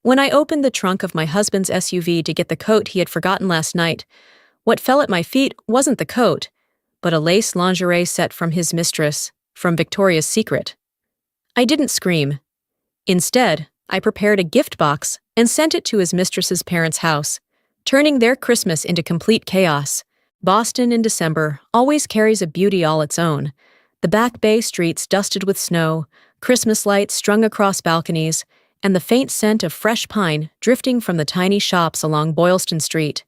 When I opened the trunk of my husband's SUV to get the coat he had forgotten last night, what fell at my feet wasn't the coat, but a lace lingerie set from his mistress, from Victoria's Secret. I didn't scream. Instead, I prepared a gift box and sent it to his mistress's parents' house, turning their Christmas into complete chaos. Boston in December always carries a beauty all its own. The Back Bay streets dusted with snow, Christmas lights strung across balconies, and the faint scent of fresh pine drifting from the tiny shops along Boylston Street.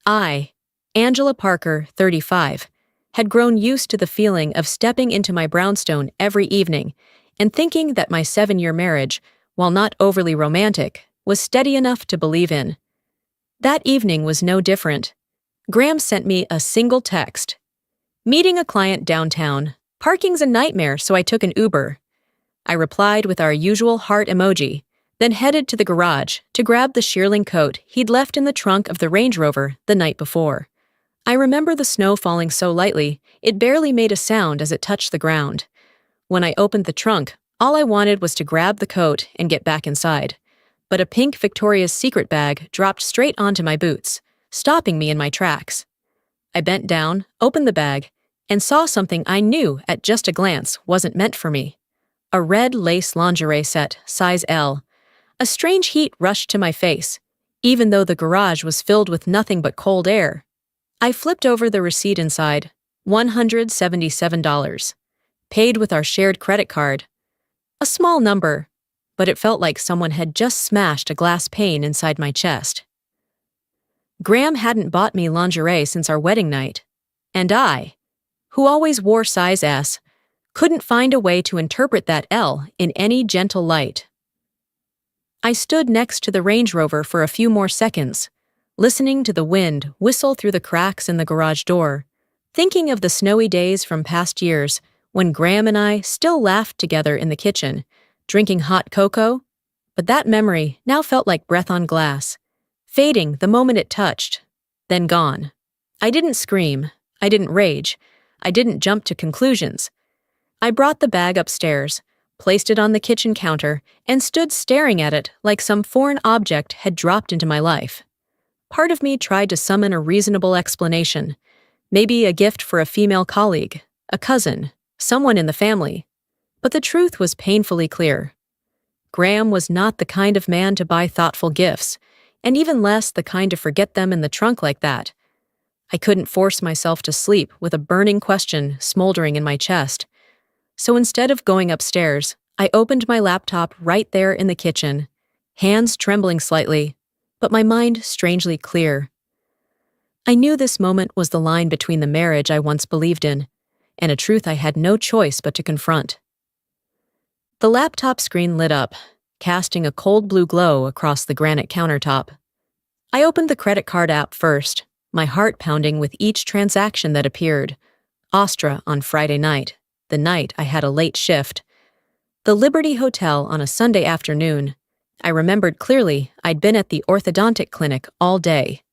I, Angela Parker, 35, had grown used to the feeling of stepping into my brownstone every evening and thinking that my 7-year marriage, while not overly romantic, was steady enough to believe in. That evening was no different. Graham sent me a single text. Meeting a client downtown. Parking's a nightmare, so I took an Uber. I replied with our usual heart emoji, then headed to the garage to grab the shearling coat he'd left in the trunk of the Range Rover the night before. I remember the snow falling so lightly, it barely made a sound as it touched the ground. When I opened the trunk, all I wanted was to grab the coat and get back inside. But a pink Victoria's Secret bag dropped straight onto my boots, stopping me in my tracks. I bent down, opened the bag, and saw something I knew at just a glance wasn't meant for me. A red lace lingerie set, size L. A strange heat rushed to my face, even though the garage was filled with nothing but cold air. I flipped over the receipt inside, $177. Paid with our shared credit card. A small number, but it felt like someone had just smashed a glass pane inside my chest. Graham hadn't bought me lingerie since our wedding night, and I, who always wore size S, couldn't find a way to interpret that L in any gentle light. I stood next to the Range Rover for a few more seconds, listening to the wind whistle through the cracks in the garage door, thinking of the snowy days from past years when Graham and I still laughed together in the kitchen, drinking hot cocoa, but that memory now felt like breath on glass, fading the moment it touched, then gone. I didn't scream, I didn't rage, I didn't jump to conclusions. I brought the bag upstairs, placed it on the kitchen counter, and stood staring at it like some foreign object had dropped into my life. Part of me tried to summon a reasonable explanation, maybe a gift for a female colleague, a cousin, someone in the family. But the truth was painfully clear. Graham was not the kind of man to buy thoughtful gifts, and even less the kind to forget them in the trunk like that. I couldn't force myself to sleep with a burning question smoldering in my chest. So instead of going upstairs, I opened my laptop right there in the kitchen, hands trembling slightly, but my mind strangely clear. I knew this moment was the line between the marriage I once believed in, and a truth I had no choice but to confront. The laptop screen lit up, casting a cold blue glow across the granite countertop. I opened the credit card app first, my heart pounding with each transaction that appeared. Astra on Friday night, the night I had a late shift. The Liberty Hotel on a Sunday afternoon. I remembered clearly I'd been at the orthodontic clinic all day.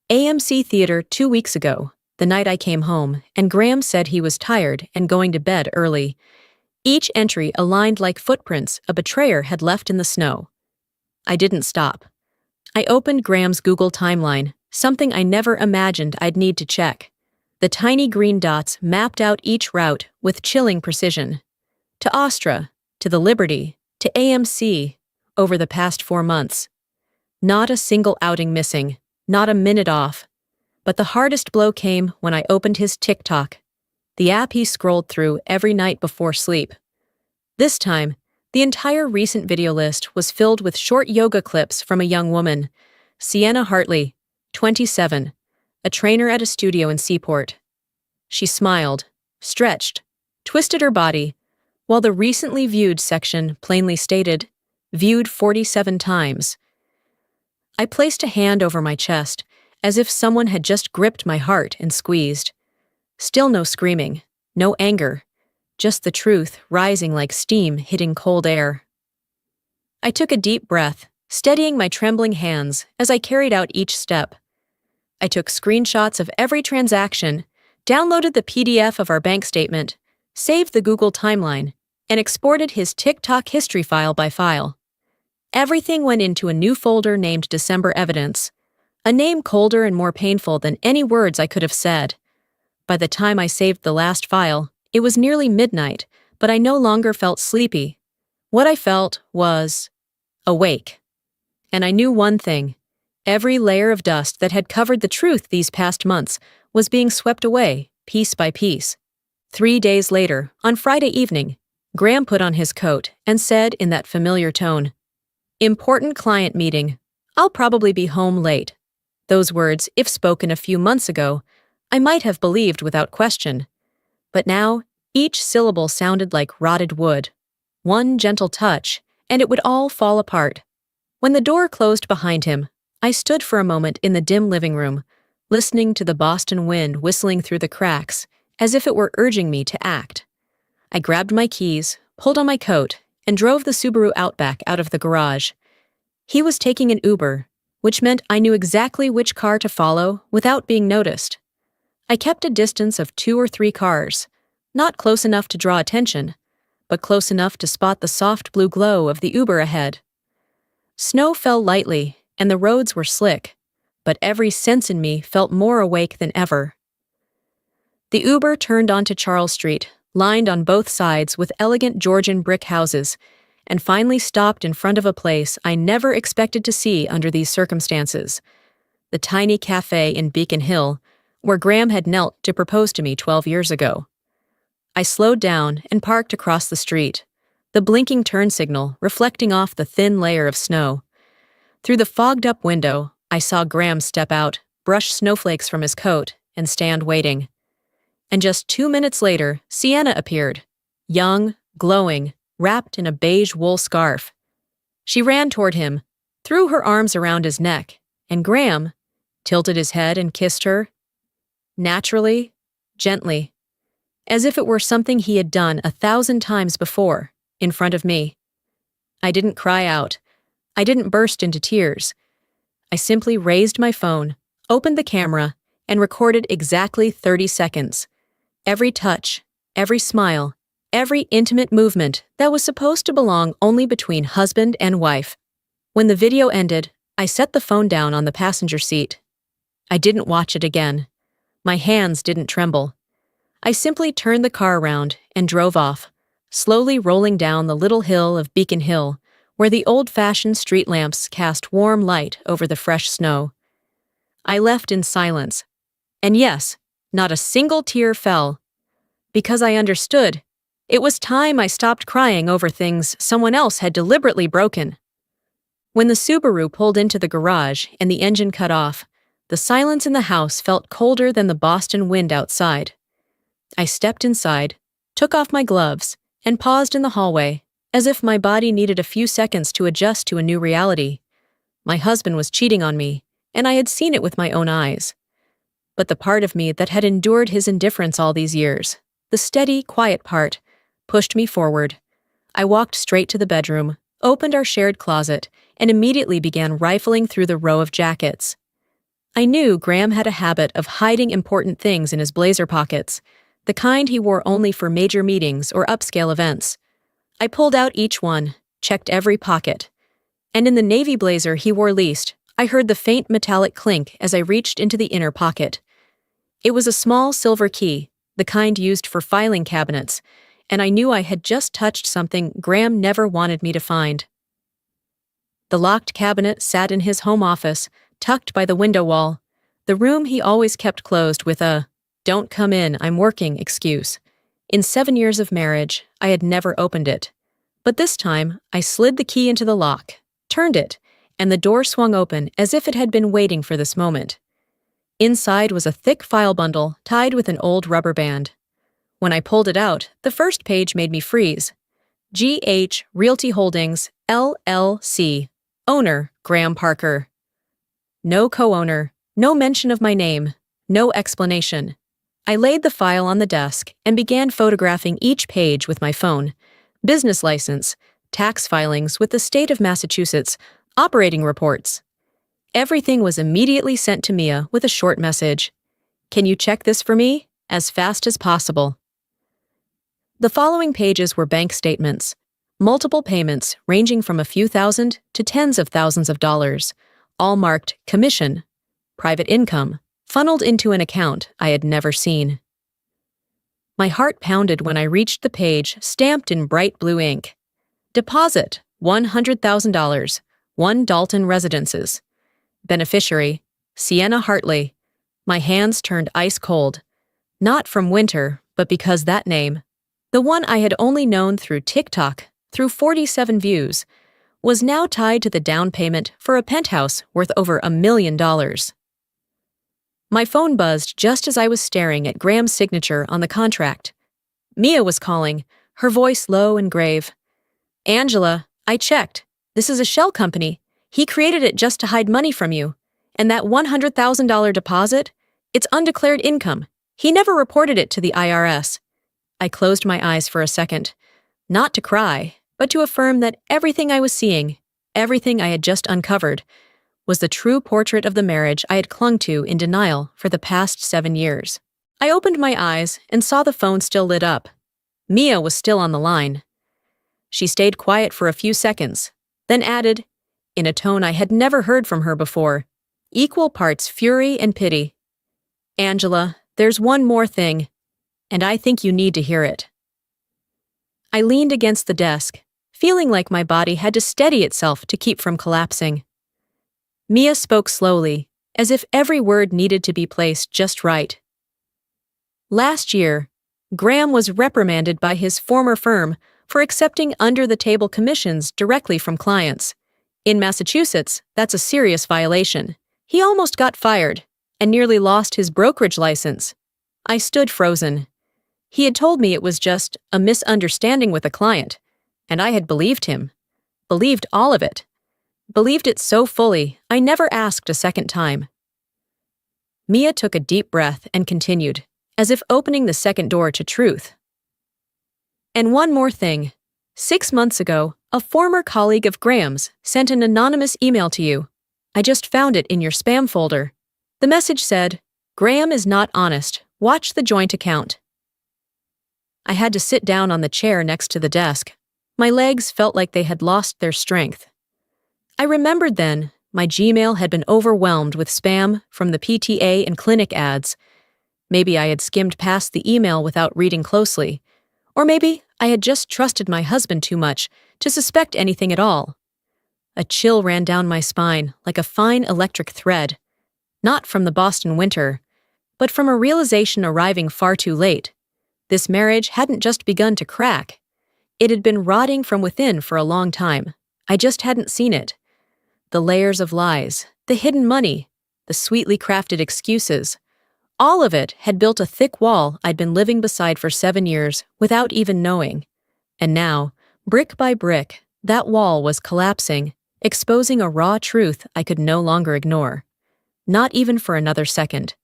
AMC Theater 2 weeks ago, the night I came home, and Graham said he was tired and going to bed early. Each entry aligned like footprints a betrayer had left in the snow. I didn't stop. I opened Graham's Google timeline, something I never imagined I'd need to check. The tiny green dots mapped out each route with chilling precision. To Astra, to the Liberty, to AMC, over the past 4 months. Not a single outing missing, not a minute off. But the hardest blow came when I opened his TikTok, the app he scrolled through every night before sleep. This time, the entire recent video list was filled with short yoga clips from a young woman, Sienna Hartley, 27, a trainer at a studio in Seaport. She smiled, stretched, twisted her body, while the recently viewed section plainly stated, viewed 47 times. I placed a hand over my chest, as if someone had just gripped my heart and squeezed. Still no screaming, no anger, just the truth rising like steam hitting cold air. I took a deep breath, steadying my trembling hands as I carried out each step. I took screenshots of every transaction, downloaded the PDF of our bank statement, saved the Google timeline, and exported his TikTok history file by file. Everything went into a new folder named December Evidence, a name colder and more painful than any words I could have said. By the time I saved the last file, it was nearly midnight, but I no longer felt sleepy. What I felt was awake. And I knew one thing. Every layer of dust that had covered the truth these past months was being swept away, piece by piece. 3 days later, on Friday evening, Graham put on his coat and said in that familiar tone, "Important client meeting. I'll probably be home late." Those words, if spoken a few months ago, I might have believed without question. But now, each syllable sounded like rotted wood. One gentle touch, and it would all fall apart. When the door closed behind him, I stood for a moment in the dim living room, listening to the Boston wind whistling through the cracks, as if it were urging me to act. I grabbed my keys, pulled on my coat, and drove the Subaru Outback out of the garage. He was taking an Uber, which meant I knew exactly which car to follow without being noticed. I kept a distance of 2 or 3 cars, not close enough to draw attention, but close enough to spot the soft blue glow of the Uber ahead. Snow fell lightly, and the roads were slick, but every sense in me felt more awake than ever. The Uber turned onto Charles Street, lined on both sides with elegant Georgian brick houses, and finally stopped in front of a place I never expected to see under these circumstances, the tiny cafe in Beacon Hill, where Graham had knelt to propose to me 12 years ago. I slowed down and parked across the street, the blinking turn signal reflecting off the thin layer of snow. Through the fogged-up window, I saw Graham step out, brush snowflakes from his coat, and stand waiting. And just 2 minutes later, Sienna appeared, young, glowing, wrapped in a beige wool scarf. She ran toward him, threw her arms around his neck, and Graham tilted his head and kissed her. Naturally, gently, as if it were something he had done 1,000 times before, in front of me. I didn't cry out. I didn't burst into tears. I simply raised my phone, opened the camera, and recorded exactly 30 seconds. Every touch, every smile, every intimate movement that was supposed to belong only between husband and wife. When the video ended, I set the phone down on the passenger seat. I didn't watch it again. My hands didn't tremble. I simply turned the car around and drove off, slowly rolling down the little hill of Beacon Hill, where the old-fashioned street lamps cast warm light over the fresh snow. I left in silence. And yes, not a single tear fell. Because I understood, it was time I stopped crying over things someone else had deliberately broken. When the Subaru pulled into the garage and the engine cut off, the silence in the house felt colder than the Boston wind outside. I stepped inside, took off my gloves, and paused in the hallway, as if my body needed a few seconds to adjust to a new reality. My husband was cheating on me, and I had seen it with my own eyes. But the part of me that had endured his indifference all these years, the steady, quiet part, pushed me forward. I walked straight to the bedroom, opened our shared closet, and immediately began rifling through the row of jackets. I knew Graham had a habit of hiding important things in his blazer pockets, the kind he wore only for major meetings or upscale events. I pulled out each one, checked every pocket. And in the navy blazer he wore least, I heard the faint metallic clink as I reached into the inner pocket. It was a small silver key, the kind used for filing cabinets, and I knew I had just touched something Graham never wanted me to find. The locked cabinet sat in his home office, tucked by the window wall, the room he always kept closed with a "Don't come in, I'm working" excuse. In 7 years of marriage, I had never opened it. But this time, I slid the key into the lock, turned it, and the door swung open as if it had been waiting for this moment. Inside was a thick file bundle tied with an old rubber band. When I pulled it out, the first page made me freeze. G.H. Realty Holdings, LLC. Owner, Graham Parker. No co-owner, no mention of my name, no explanation. I laid the file on the desk and began photographing each page with my phone. Business license, tax filings with the state of Massachusetts, operating reports. Everything was immediately sent to Mia with a short message. "Can you check this for me? As fast as possible." The following pages were bank statements, Multiple payments ranging from a few thousand to tens of thousands of dollars, all marked commission, private income, funneled into an account I had never seen. My heart pounded when I reached the page stamped in bright blue ink. Deposit, $100,000, 1 Dalton Residences. Beneficiary, Sienna Hartley. My hands turned ice cold. Not from winter, but because that name, the one I had only known through TikTok, through 47 views, was now tied to the down payment for a penthouse worth over $1 million. My phone buzzed just as I was staring at Graham's signature on the contract. Mia was calling, her voice low and grave. Angela, I checked. This is a shell company. He created it just to hide money from you. And that $100,000 deposit? It's undeclared income. He never reported it to the IRS. I closed my eyes for a second, not to cry, but to affirm that everything I was seeing, everything I had just uncovered, was the true portrait of the marriage I had clung to in denial for the past 7 years. I opened my eyes and saw the phone still lit up. Mia was still on the line. She stayed quiet for a few seconds, then added, in a tone I had never heard from her before, equal parts fury and pity, Angela, there's one more thing, and I think you need to hear it. I leaned against the desk, feeling like my body had to steady itself to keep from collapsing. Mia spoke slowly, as if every word needed to be placed just right. Last year, Graham was reprimanded by his former firm for accepting under-the-table commissions directly from clients. In Massachusetts, that's a serious violation. He almost got fired and nearly lost his brokerage license. I stood frozen. He had told me it was just a misunderstanding with a client, and I had believed him. Believed all of it. Believed it so fully, I never asked a second time. Mia took a deep breath and continued, as if opening the second door to truth. And one more thing. 6 months ago, a former colleague of Graham's sent an anonymous email to you. I just found it in your spam folder. The message said, Graham is not honest. Watch the joint account. I had to sit down on the chair next to the desk. My legs felt like they had lost their strength. I remembered then, my Gmail had been overwhelmed with spam from the PTA and clinic ads. Maybe I had skimmed past the email without reading closely. Or maybe I had just trusted my husband too much to suspect anything at all. A chill ran down my spine like a fine electric thread. Not from the Boston winter, but from a realization arriving far too late. This marriage hadn't just begun to crack. It had been rotting from within for a long time. I just hadn't seen it. The layers of lies, the hidden money, the sweetly crafted excuses, all of it had built a thick wall I'd been living beside for 7 years without even knowing. And now, brick by brick, that wall was collapsing, exposing a raw truth I could no longer ignore. Not even for another second.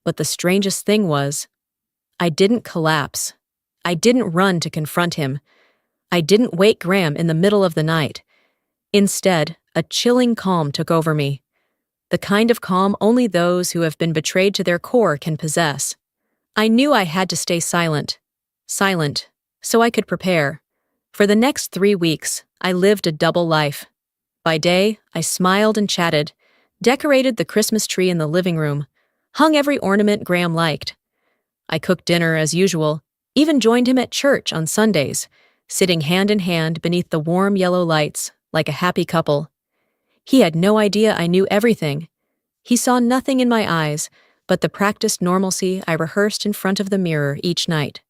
But the strangest thing was, I didn't collapse. I didn't run to confront him. I didn't wake Graham in the middle of the night. Instead, a chilling calm took over me. The kind of calm only those who have been betrayed to their core can possess. I knew I had to stay silent, so I could prepare. For the next 3 weeks, I lived a double life. By day, I smiled and chatted, decorated the Christmas tree in the living room, hung every ornament Graham liked. I cooked dinner as usual, even joined him at church on Sundays, sitting hand in hand beneath the warm yellow lights, like a happy couple. He had no idea I knew everything. He saw nothing in my eyes but the practiced normalcy I rehearsed in front of the mirror each night.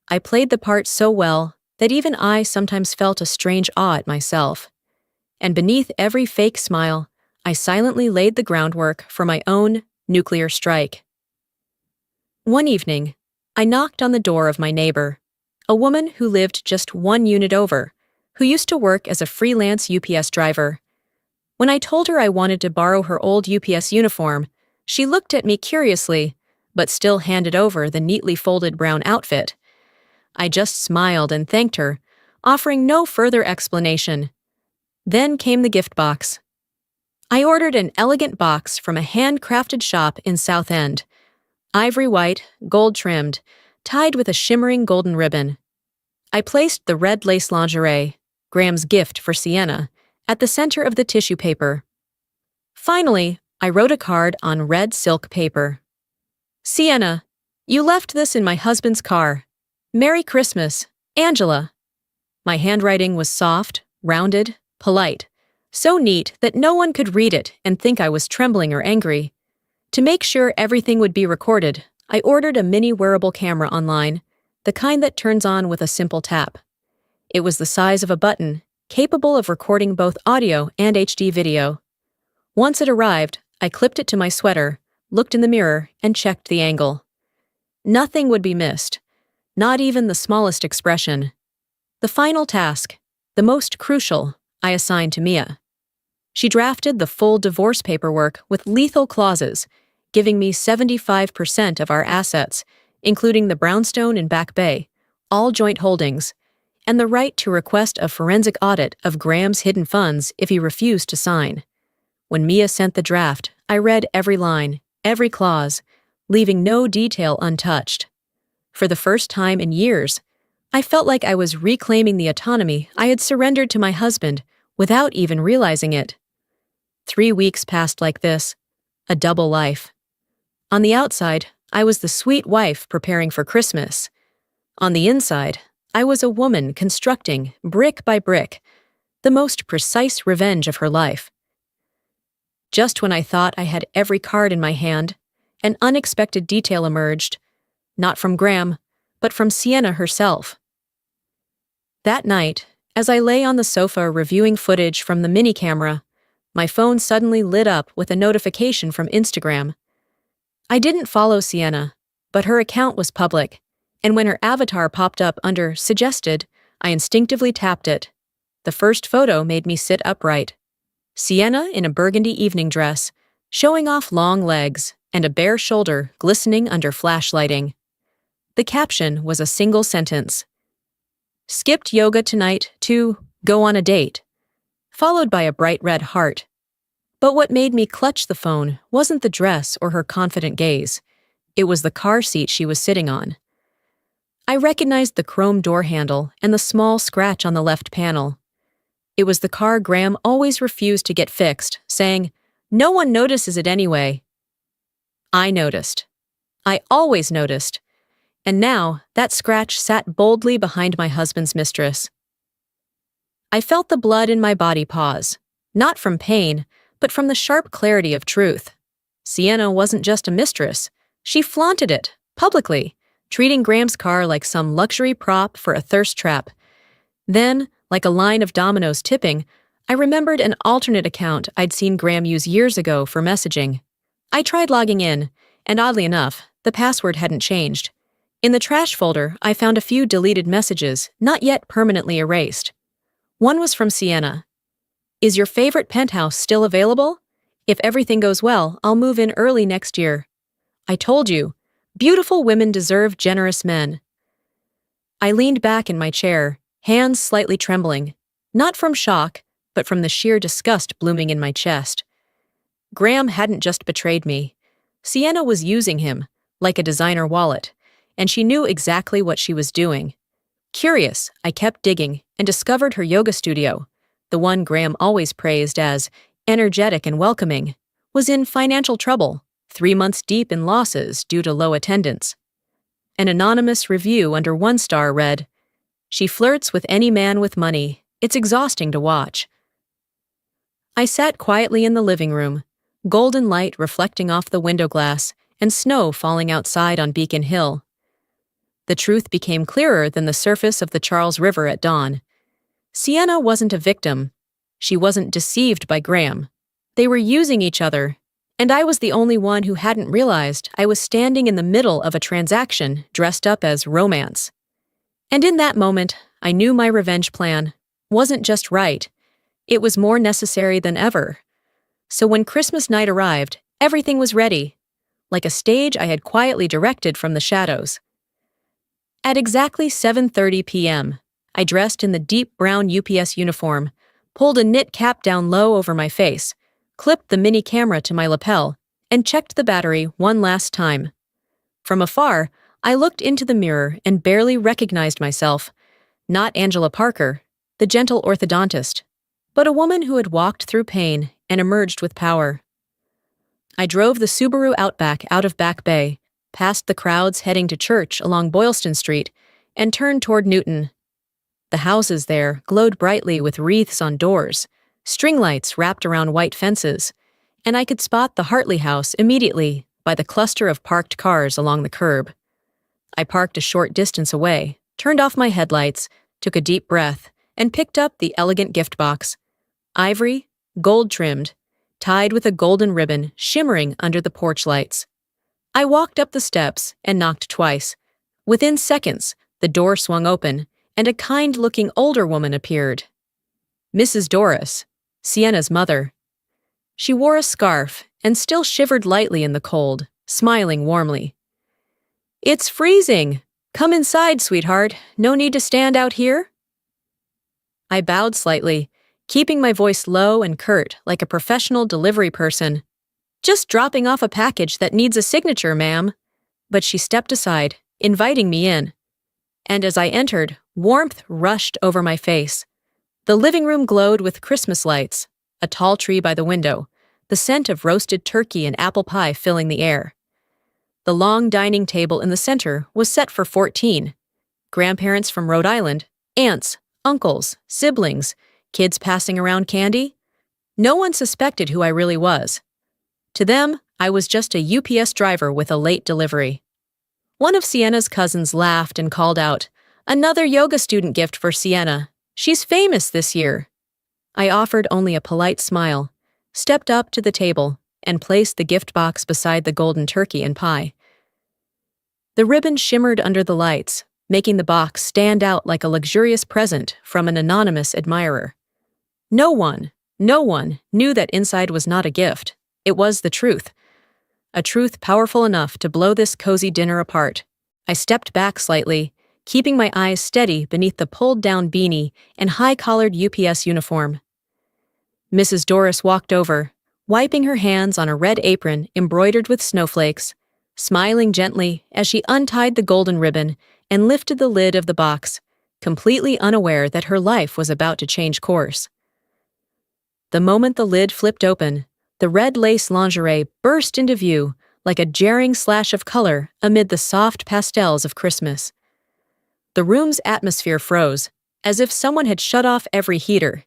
I played the part so well that even I sometimes felt a strange awe at myself. And beneath every fake smile, I silently laid the groundwork for my own nuclear strike. One evening, I knocked on the door of my neighbor, a woman who lived just 1 unit over, who used to work as a freelance UPS driver. When I told her I wanted to borrow her old UPS uniform, she looked at me curiously, but still handed over the neatly folded brown outfit. I just smiled and thanked her, offering no further explanation. Then came the gift box. I ordered an elegant box from a handcrafted shop in South End. Ivory white, gold trimmed, tied with a shimmering golden ribbon. I placed the red lace lingerie, Graham's gift for Sienna, at the center of the tissue paper. Finally, I wrote a card on red silk paper. Sienna, you left this in my husband's car. Merry Christmas, Angela. My handwriting was soft, rounded, polite, so neat that no one could read it and think I was trembling or angry. To make sure everything would be recorded, I ordered a mini wearable camera online, the kind that turns on with a simple tap. It was the size of a button, capable of recording both audio and HD video. Once it arrived, I clipped it to my sweater, looked in the mirror, and checked the angle. Nothing would be missed, not even the smallest expression. The final task, the most crucial, I assigned to Mia. She drafted the full divorce paperwork with lethal clauses, giving me 75% of our assets, including the brownstone in Back Bay, all joint holdings, and the right to request a forensic audit of Graham's hidden funds if he refused to sign. When Mia sent the draft, I read every line, every clause, leaving no detail untouched. For the first time in years, I felt like I was reclaiming the autonomy I had surrendered to my husband without even realizing it. 3 weeks passed like this, a double life. On the outside, I was the sweet wife preparing for Christmas. On the inside, I was a woman constructing, brick by brick, the most precise revenge of her life. Just when I thought I had every card in my hand, an unexpected detail emerged, not from Graham, but from Sienna herself. That night, as I lay on the sofa reviewing footage from the mini camera, my phone suddenly lit up with a notification from Instagram. I didn't follow Sienna, but her account was public, and when her avatar popped up under Suggested, I instinctively tapped it. The first photo made me sit upright. Sienna in a burgundy evening dress, showing off long legs and a bare shoulder glistening under flashlighting. The caption was a single sentence. Skipped yoga tonight to go on a date, followed by a bright red heart. But what made me clutch the phone wasn't the dress or her confident gaze. It was the car seat she was sitting on. I recognized the chrome door handle and the small scratch on the left panel. It was the car Graham always refused to get fixed, saying, "No one notices it anyway." I noticed. I always noticed. And now that scratch sat boldly behind my husband's mistress. I felt the blood in my body pause, not from pain, but from the sharp clarity of truth. Sienna wasn't just a mistress. She flaunted it, publicly, treating Graham's car like some luxury prop for a thirst trap. Then, like a line of dominoes tipping, I remembered an alternate account I'd seen Graham use years ago for messaging. I tried logging in, and oddly enough, the password hadn't changed. In the trash folder, I found a few deleted messages, not yet permanently erased. One was from Sienna. "Is your favorite penthouse still available? If everything goes well, I'll move in early next year. I told you, beautiful women deserve generous men." I leaned back in my chair, hands slightly trembling, not from shock, but from the sheer disgust blooming in my chest. Graham hadn't just betrayed me. Sienna was using him, like a designer wallet, and she knew exactly what she was doing. Curious, I kept digging and discovered her yoga studio, the one Graham always praised as energetic and welcoming, was in financial trouble, 3 months deep in losses due to low attendance. An anonymous review under 1 star read, "She flirts with any man with money. It's exhausting to watch." I sat quietly in the living room, golden light reflecting off the window glass and snow falling outside on Beacon Hill. The truth became clearer than the surface of the Charles River at dawn. Sienna wasn't a victim. She wasn't deceived by Graham. They were using each other, and I was the only one who hadn't realized I was standing in the middle of a transaction dressed up as romance. And in that moment, I knew my revenge plan wasn't just right. It was more necessary than ever. So when Christmas night arrived, everything was ready, like a stage I had quietly directed from the shadows. At exactly 7:30 p.m., I dressed in the deep brown UPS uniform, pulled a knit cap down low over my face, clipped the mini camera to my lapel, and checked the battery one last time. From afar, I looked into the mirror and barely recognized myself, Not Angela Parker, the gentle orthodontist, but a woman who had walked through pain and emerged with power. I drove the Subaru Outback out of Back Bay, past the crowds heading to church along Boylston Street, and turned toward Newton. The houses there glowed brightly with wreaths on doors, string lights wrapped around white fences, and I could spot the Hartley house immediately by the cluster of parked cars along the curb. I parked a short distance away, turned off my headlights, took a deep breath, and picked up the elegant gift box. Ivory, gold-trimmed, tied with a golden ribbon shimmering under the porch lights. I walked up the steps and knocked twice. Within seconds, the door swung open, and a kind-looking older woman appeared. Mrs. Doris, Sienna's mother. She wore a scarf and still shivered lightly in the cold, smiling warmly. "It's freezing. Come inside, sweetheart. No need to stand out here." I bowed slightly, keeping my voice low and curt like a professional delivery person. "Just dropping off a package that needs a signature, ma'am." But she stepped aside, inviting me in. And as I entered, warmth rushed over my face. The living room glowed with Christmas lights, a tall tree by the window, the scent of roasted turkey and apple pie filling the air. The long dining table in the center was set for 14. Grandparents from Rhode Island, aunts, uncles, siblings, kids passing around candy. No one suspected who I really was. To them, I was just a UPS driver with a late delivery. One of Sienna's cousins laughed and called out, "Another yoga student gift for Sienna. She's famous this year." I offered only a polite smile, stepped up to the table, and placed the gift box beside the golden turkey and pie. The ribbon shimmered under the lights, making the box stand out like a luxurious present from an anonymous admirer. No one knew that inside was not a gift. It was the truth. A truth powerful enough to blow this cozy dinner apart. I stepped back slightly, keeping my eyes steady beneath the pulled-down beanie and high-collared UPS uniform. Mrs. Doris walked over, wiping her hands on a red apron embroidered with snowflakes, smiling gently as she untied the golden ribbon and lifted the lid of the box, completely unaware that her life was about to change course. The moment the lid flipped open, the red lace lingerie burst into view like a jarring slash of color amid the soft pastels of Christmas. The room's atmosphere froze, as if someone had shut off every heater.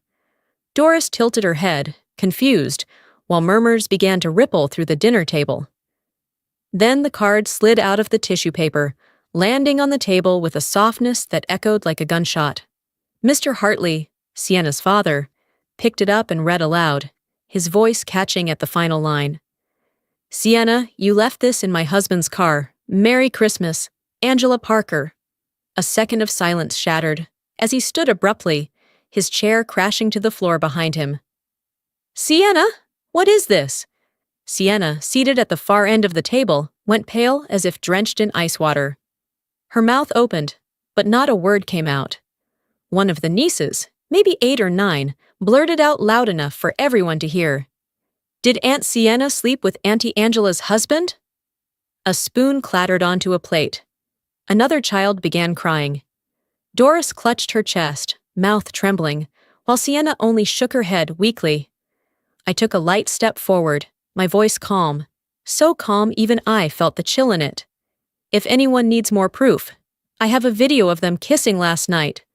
Doris tilted her head, confused, while murmurs began to ripple through the dinner table. Then the card slid out of the tissue paper, landing on the table with a softness that echoed like a gunshot. Mr. Hartley, Sienna's father, picked it up and read aloud, his voice catching at the final line. "Sienna, you left this in my husband's car. Merry Christmas, Angela Parker." A second of silence shattered, as he stood abruptly, his chair crashing to the floor behind him. "Sienna, what is this?" Sienna, seated at the far end of the table, went pale as if drenched in ice water. Her mouth opened, but not a word came out. One of the nieces, maybe 8 or 9, blurted out loud enough for everyone to hear. "Did Aunt Sienna sleep with Auntie Angela's husband?" A spoon clattered onto a plate. Another child began crying. Doris clutched her chest, mouth trembling, while Sienna only shook her head weakly. I took a light step forward, my voice calm, so calm even I felt the chill in it. "If anyone needs more proof, I have a video of them kissing last night."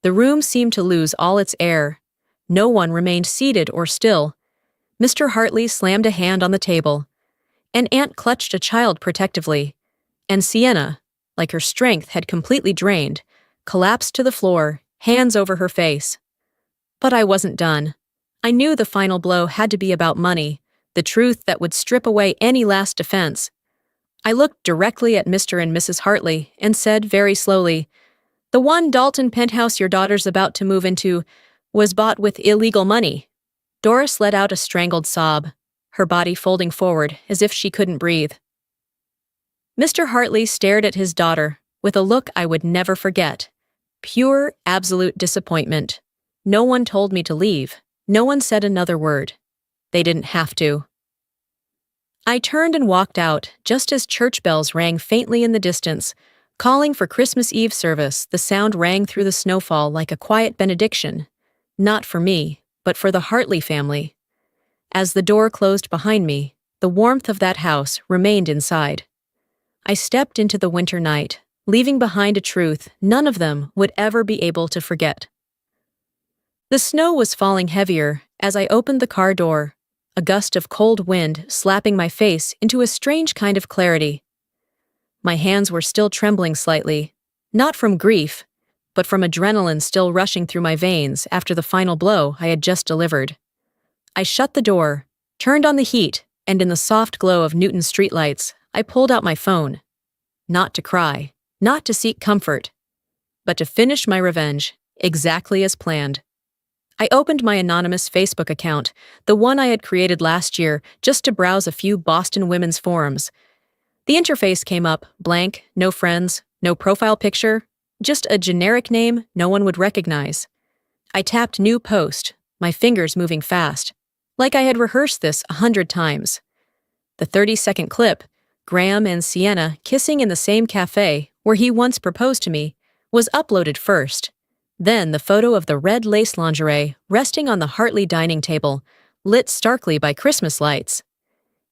The room seemed to lose all its air. No one remained seated or still. Mr. Hartley slammed a hand on the table. An aunt clutched a child protectively, and Sienna, like her strength had completely drained, collapsed to the floor, hands over her face. But I wasn't done. I knew the final blow had to be about money, the truth that would strip away any last defense. I looked directly at Mr. and Mrs. Hartley and said very slowly, "The one Dalton penthouse your daughter's about to move into was bought with illegal money." Doris let out a strangled sob, her body folding forward as if she couldn't breathe. Mr. Hartley stared at his daughter with a look I would never forget. Pure, absolute disappointment. No one told me to leave. No one said another word. They didn't have to. I turned and walked out just as church bells rang faintly in the distance, Calling for Christmas Eve service, the sound rang through the snowfall like a quiet benediction. Not for me, but for the Hartley family. As the door closed behind me, the warmth of that house remained inside. I stepped into the winter night, leaving behind a truth none of them would ever be able to forget. The snow was falling heavier as I opened the car door, a gust of cold wind slapping my face into a strange kind of clarity. My hands were still trembling slightly, not from grief, but from adrenaline still rushing through my veins after the final blow I had just delivered. I shut the door, turned on the heat, and in the soft glow of Newton's streetlights, I pulled out my phone. Not to cry, not to seek comfort, but to finish my revenge, exactly as planned. I opened my anonymous Facebook account, the one I had created last year just to browse a few Boston women's forums. The interface came up, blank, no friends, no profile picture, just a generic name no one would recognize. I tapped New Post, my fingers moving fast, like I had rehearsed this 100 times. The 30-second clip, Graham and Sienna kissing in the same cafe where he once proposed to me, was uploaded first. Then the photo of the red lace lingerie resting on the Hartley dining table, lit starkly by Christmas lights.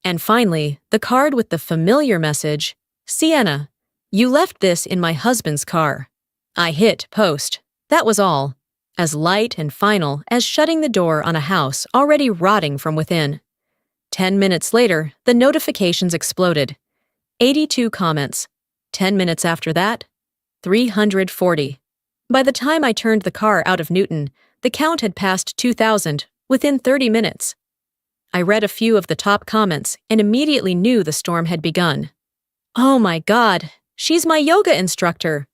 And finally, the card with the familiar message, "Sienna, you left this in my husband's car." I hit post. That was all. As light and final as shutting the door on a house already rotting from within. 10 minutes later, the notifications exploded. 82 comments. 10 minutes after that, 340. By the time I turned the car out of Newton, the count had passed 2,000 within 30 minutes. I read a few of the top comments and immediately knew the storm had begun. "Oh my God, she's my yoga instructor.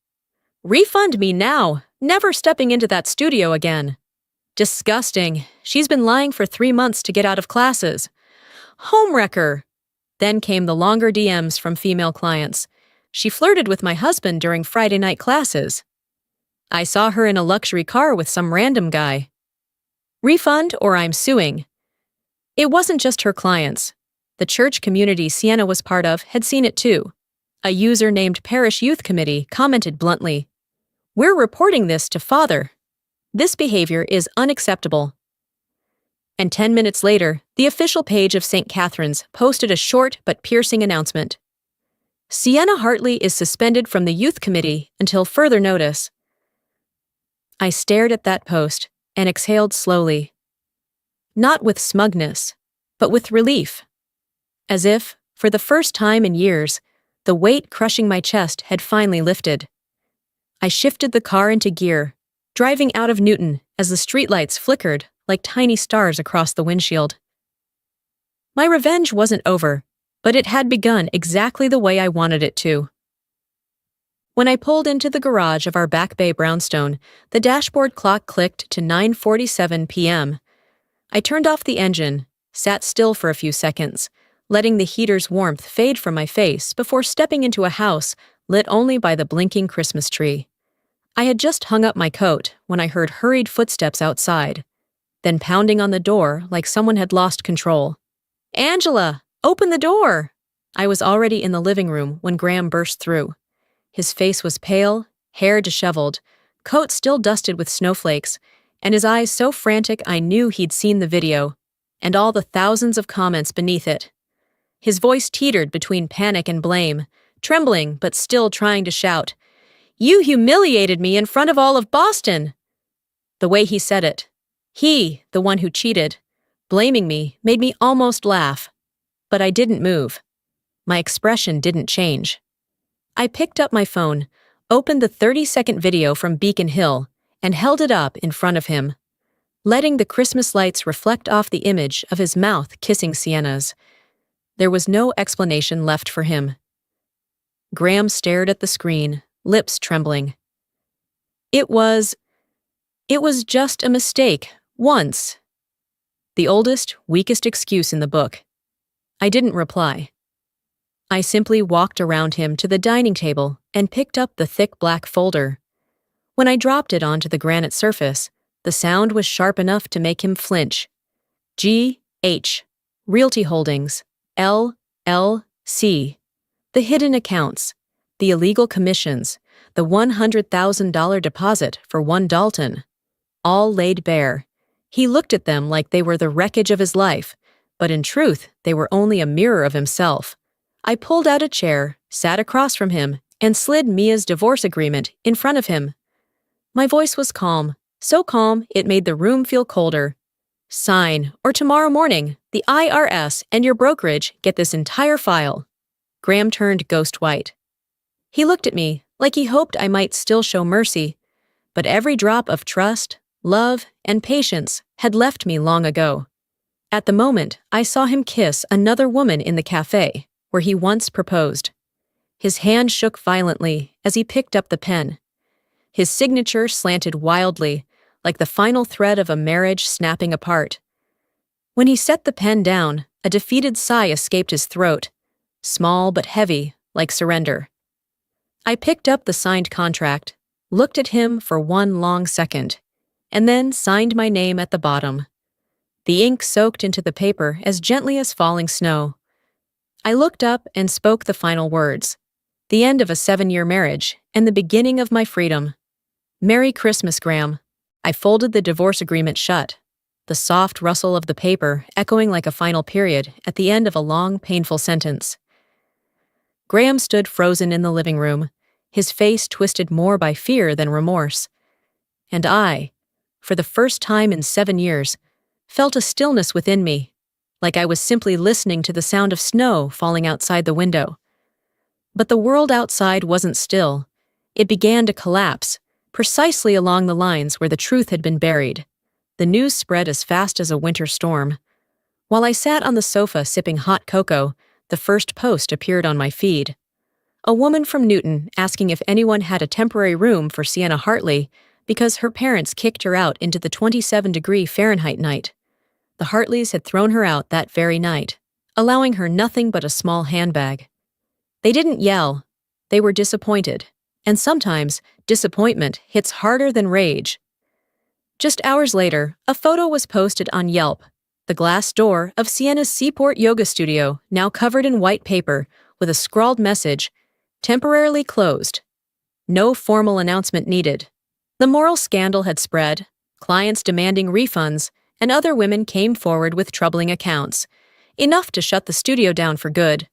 Refund me now, never stepping into that studio again. Disgusting, she's been lying for 3 months to get out of classes. Homewrecker." Then came the longer DMs from female clients. "She flirted with my husband during Friday night classes. I saw her in a luxury car with some random guy. Refund or I'm suing." It wasn't just her clients. The church community Sienna was part of had seen it too. A user named Parish Youth Committee commented bluntly, "We're reporting this to Father. This behavior is unacceptable." And 10 minutes later, the official page of St. Catherine's posted a short but piercing announcement. "Sienna Hartley is suspended from the youth committee until further notice." I stared at that post and exhaled slowly. Not with smugness, but with relief. As if, for the first time in years, the weight crushing my chest had finally lifted. I shifted the car into gear, driving out of Newton as the streetlights flickered like tiny stars across the windshield. My revenge wasn't over, but it had begun exactly the way I wanted it to. When I pulled into the garage of our Back Bay brownstone, the dashboard clock clicked to 9:47 p.m. I turned off the engine, sat still for a few seconds, letting the heater's warmth fade from my face before stepping into a house lit only by the blinking Christmas tree. I had just hung up my coat when I heard hurried footsteps outside, then pounding on the door like someone had lost control. "Angela, open the door!" I was already in the living room when Graham burst through. His face was pale, hair disheveled, coat still dusted with snowflakes, and his eyes so frantic I knew he'd seen the video, and all the thousands of comments beneath it. His voice teetered between panic and blame, trembling but still trying to shout, "You humiliated me in front of all of Boston!" The way he said it, he, the one who cheated, blaming me, made me almost laugh. But I didn't move. My expression didn't change. I picked up my phone, opened the 30-second video from Beacon Hill, and held it up in front of him, letting the Christmas lights reflect off the image of his mouth kissing Sienna's. There was no explanation left for him. Graham stared at the screen, lips trembling. It was just a mistake, once. The oldest, weakest excuse in the book. I didn't reply. I simply walked around him to the dining table and picked up the thick black folder. When I dropped it onto the granite surface, the sound was sharp enough to make him flinch. G.H. Realty Holdings, LLC. The hidden accounts. the illegal commissions, the $100,000 deposit for one Dalton. All laid bare. He looked at them like they were the wreckage of his life, but in truth, they were only a mirror of himself. I pulled out a chair, sat across from him, and slid Mia's divorce agreement in front of him. My voice was calm, so calm it made the room feel colder. Sign, or tomorrow morning, the IRS and your brokerage get this entire file. Graham turned ghost white. He looked at me like he hoped I might still show mercy, but every drop of trust, love, and patience had left me long ago. At the moment, I saw him kiss another woman in the cafe where he once proposed. His hand shook violently as he picked up the pen. His signature slanted wildly, like the final thread of a marriage snapping apart. When he set the pen down, a defeated sigh escaped his throat, small but heavy, like surrender. I picked up the signed contract, looked at him for one long second, and then signed my name at the bottom. The ink soaked into the paper as gently as falling snow. I looked up and spoke the final words, the end of a 7-year marriage and the beginning of my freedom. Merry Christmas, Graham. I folded the divorce agreement shut, the soft rustle of the paper echoing like a final period at the end of a long, painful sentence. Graham stood frozen in the living room, his face twisted more by fear than remorse. And I, for the first time in 7 years, felt a stillness within me, like I was simply listening to the sound of snow falling outside the window. But the world outside wasn't still. It began to collapse, precisely along the lines where the truth had been buried. The news spread as fast as a winter storm. While I sat on the sofa sipping hot cocoa, the first post appeared on my feed. A woman from Newton asking if anyone had a temporary room for Sienna Hartley because her parents kicked her out into the 27-degree Fahrenheit night. The Hartleys had thrown her out that very night, allowing her nothing but a small handbag. They didn't yell. They were disappointed. And sometimes, disappointment hits harder than rage. Just hours later, a photo was posted on Yelp, the glass door of Sienna's Seaport Yoga Studio, now covered in white paper, with a scrawled message, "Temporarily closed. No formal announcement needed." The moral scandal had spread, clients demanding refunds, and other women came forward with troubling accounts, enough to shut the studio down for good.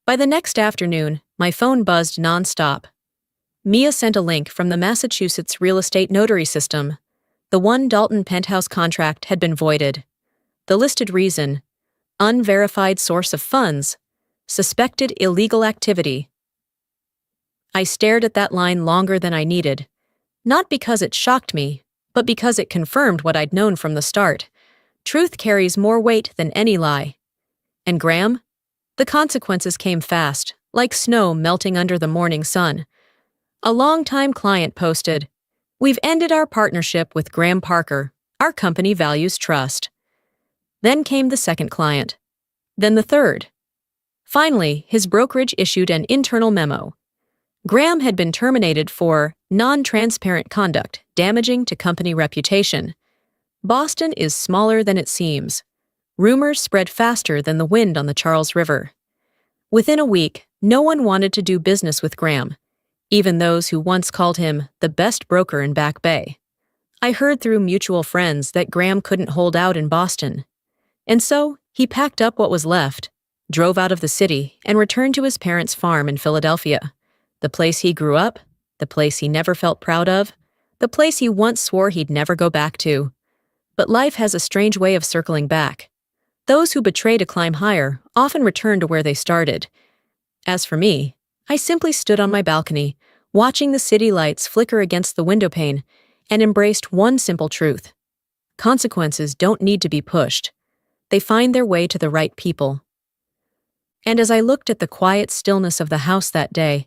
By the next afternoon, my phone buzzed nonstop. Mia sent a link from the Massachusetts real estate notary system. The one Dalton penthouse contract had been voided. The listed reason: unverified source of funds, suspected illegal activity. I stared at that line longer than I needed, not because it shocked me, but because it confirmed what I'd known from the start. Truth carries more weight than any lie. And Graham? The consequences came fast, like snow melting under the morning sun. A longtime client posted, "We've ended our partnership with Graham Parker. Our company values trust." Then came the second client. Then the third. Finally, his brokerage issued an internal memo. Graham had been terminated for non-transparent conduct, damaging to company reputation. Boston is smaller than it seems. Rumors spread faster than the wind on the Charles River. Within a week, no one wanted to do business with Graham, even those who once called him the best broker in Back Bay. I heard through mutual friends that Graham couldn't hold out in Boston. And so, he packed up what was left, drove out of the city, and returned to his parents' farm in Philadelphia. The place he grew up, the place he never felt proud of, the place he once swore he'd never go back to. But life has a strange way of circling back. Those who betray to climb higher often return to where they started. As for me, I simply stood on my balcony, watching the city lights flicker against the windowpane, and embraced one simple truth. Consequences don't need to be pushed. They find their way to the right people. And as I looked at the quiet stillness of the house that day,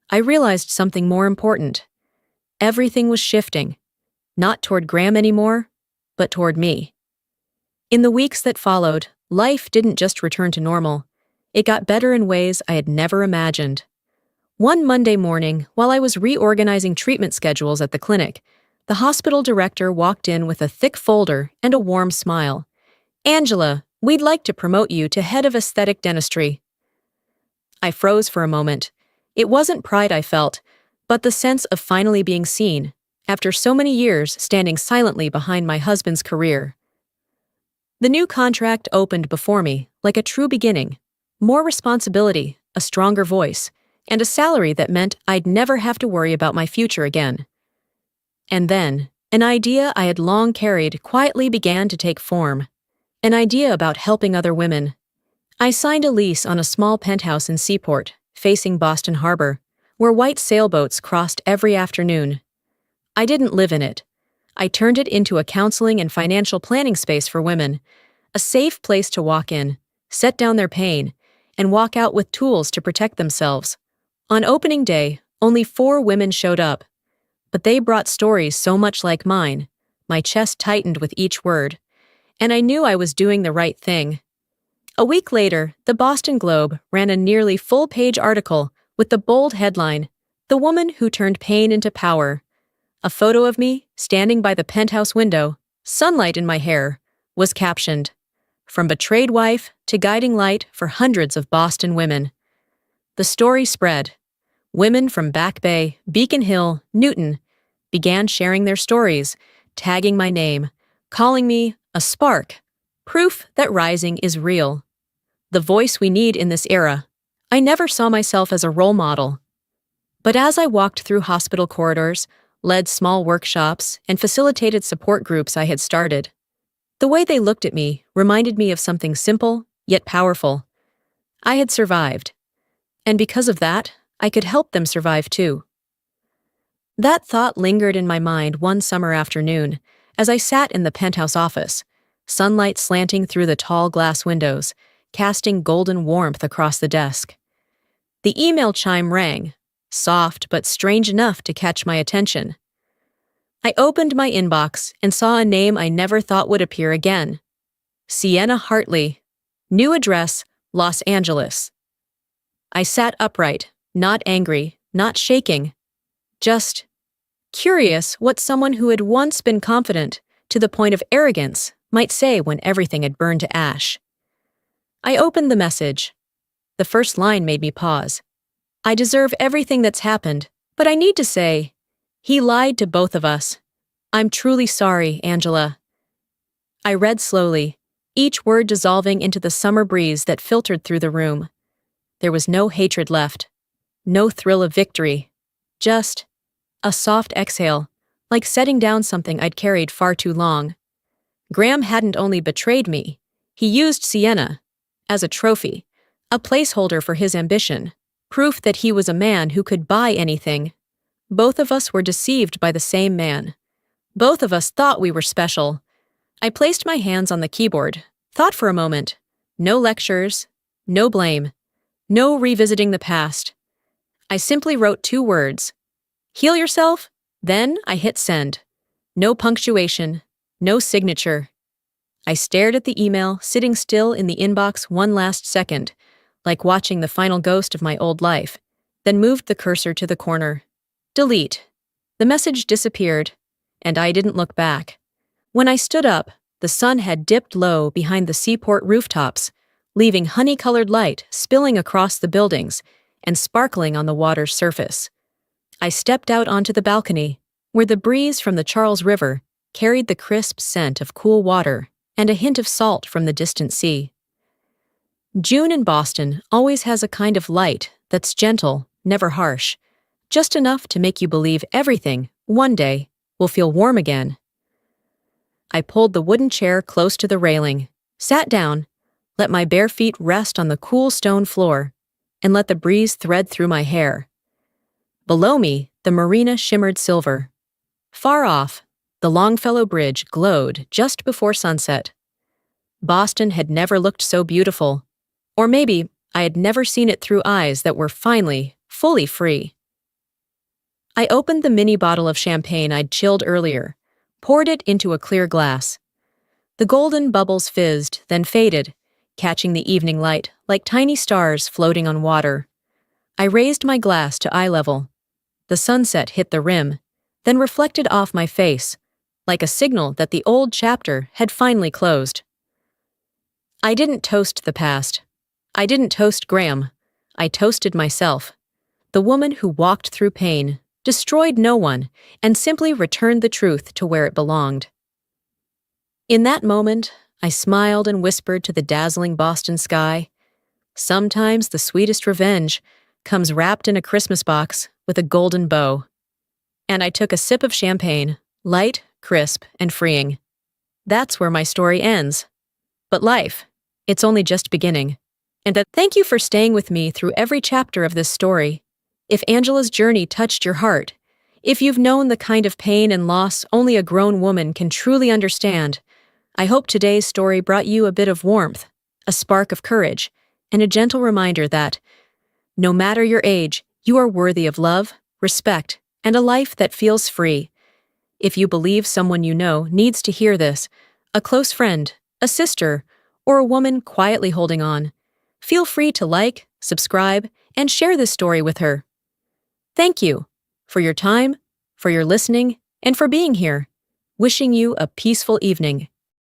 I realized something more important. Everything was shifting, not toward Graham anymore, but toward me. In the weeks that followed, life didn't just return to normal. It got better in ways I had never imagined. One Monday morning, while I was reorganizing treatment schedules at the clinic, the hospital director walked in with a thick folder and a warm smile. "Angela, we'd like to promote you to head of aesthetic dentistry." I froze for a moment. It wasn't pride I felt, but the sense of finally being seen, after so many years standing silently behind my husband's career. The new contract opened before me like a true beginning, more responsibility, a stronger voice, and a salary that meant I'd never have to worry about my future again. And then, an idea I had long carried quietly began to take form. An idea about helping other women. I signed a lease on a small penthouse in Seaport, facing Boston Harbor, where white sailboats crossed every afternoon. I didn't live in it. I turned it into a counseling and financial planning space for women, a safe place to walk in, set down their pain, and walk out with tools to protect themselves. On opening day, only 4 women showed up, but they brought stories so much like mine. My chest tightened with each word, and I knew I was doing the right thing. A week later, the Boston Globe ran a nearly full-page article with the bold headline, "The Woman Who Turned Pain into Power." A photo of me, standing by the penthouse window, sunlight in my hair, was captioned, "From betrayed wife to guiding light for hundreds of Boston women." The story spread. Women from Back Bay, Beacon Hill, Newton began sharing their stories, tagging my name, calling me a spark, proof that rising is real. The voice we need in this era. I never saw myself as a role model. But as I walked through hospital corridors, led small workshops, and facilitated support groups I had started, the way they looked at me reminded me of something simple, yet powerful. I had survived. And because of that, I could help them survive too. That thought lingered in my mind one summer afternoon as I sat in the penthouse office, sunlight slanting through the tall glass windows, casting golden warmth across the desk. The email chime rang, soft but strange enough to catch my attention. I opened my inbox and saw a name I never thought would appear again. Sienna Hartley. New address, Los Angeles. I sat upright, not angry, not shaking, just curious what someone who had once been confident, to the point of arrogance, might say when everything had burned to ash. I opened the message. The first line made me pause. "I deserve everything that's happened, but I need to say, he lied to both of us. I'm truly sorry, Angela." I read slowly, each word dissolving into the summer breeze that filtered through the room. There was no hatred left, no thrill of victory, just a soft exhale, like setting down something I'd carried far too long. Graham hadn't only betrayed me, he used Sienna as a trophy, a placeholder for his ambition, proof that he was a man who could buy anything. Both of us were deceived by the same man. Both of us thought we were special. I placed my hands on the keyboard, thought for a moment. No lectures, no blame, no revisiting the past. I simply wrote 2 words. Heal yourself? Then I hit send. No punctuation, no signature. I stared at the email, sitting still in the inbox one last second, like watching the final ghost of my old life, then moved the cursor to the corner. Delete. The message disappeared, and I didn't look back. When I stood up, the sun had dipped low behind the Seaport rooftops, leaving honey-colored light spilling across the buildings and sparkling on the water's surface. I stepped out onto the balcony, where the breeze from the Charles River carried the crisp scent of cool water and a hint of salt from the distant sea. June in Boston always has a kind of light that's gentle, never harsh, just enough to make you believe everything, one day, will feel warm again. I pulled the wooden chair close to the railing, sat down, let my bare feet rest on the cool stone floor, and let the breeze thread through my hair. Below me, the marina shimmered silver. Far off, the Longfellow Bridge glowed just before sunset. Boston had never looked so beautiful, or maybe I had never seen it through eyes that were finally, fully free. I opened the mini bottle of champagne I'd chilled earlier, poured it into a clear glass. The golden bubbles fizzed, then faded, catching the evening light like tiny stars floating on water. I raised my glass to eye level. The sunset hit the rim, then reflected off my face, like a signal that the old chapter had finally closed. I didn't toast the past. I didn't toast Graham. I toasted myself. The woman who walked through pain, destroyed no one, and simply returned the truth to where it belonged. In that moment, I smiled and whispered to the dazzling Boston sky, "Sometimes the sweetest revenge comes wrapped in a Christmas box with a golden bow." And I took a sip of champagne, light, crisp, and freeing. That's where my story ends. But life, it's only just beginning. Thank you for staying with me through every chapter of this story. If Angela's journey touched your heart, if you've known the kind of pain and loss only a grown woman can truly understand, I hope today's story brought you a bit of warmth, a spark of courage, and a gentle reminder that, no matter your age, you are worthy of love, respect, and a life that feels free. If you believe someone you know needs to hear this, a close friend, a sister, or a woman quietly holding on, feel free to like, subscribe, and share this story with her. Thank you for your time, for your listening, and for being here. Wishing you a peaceful evening.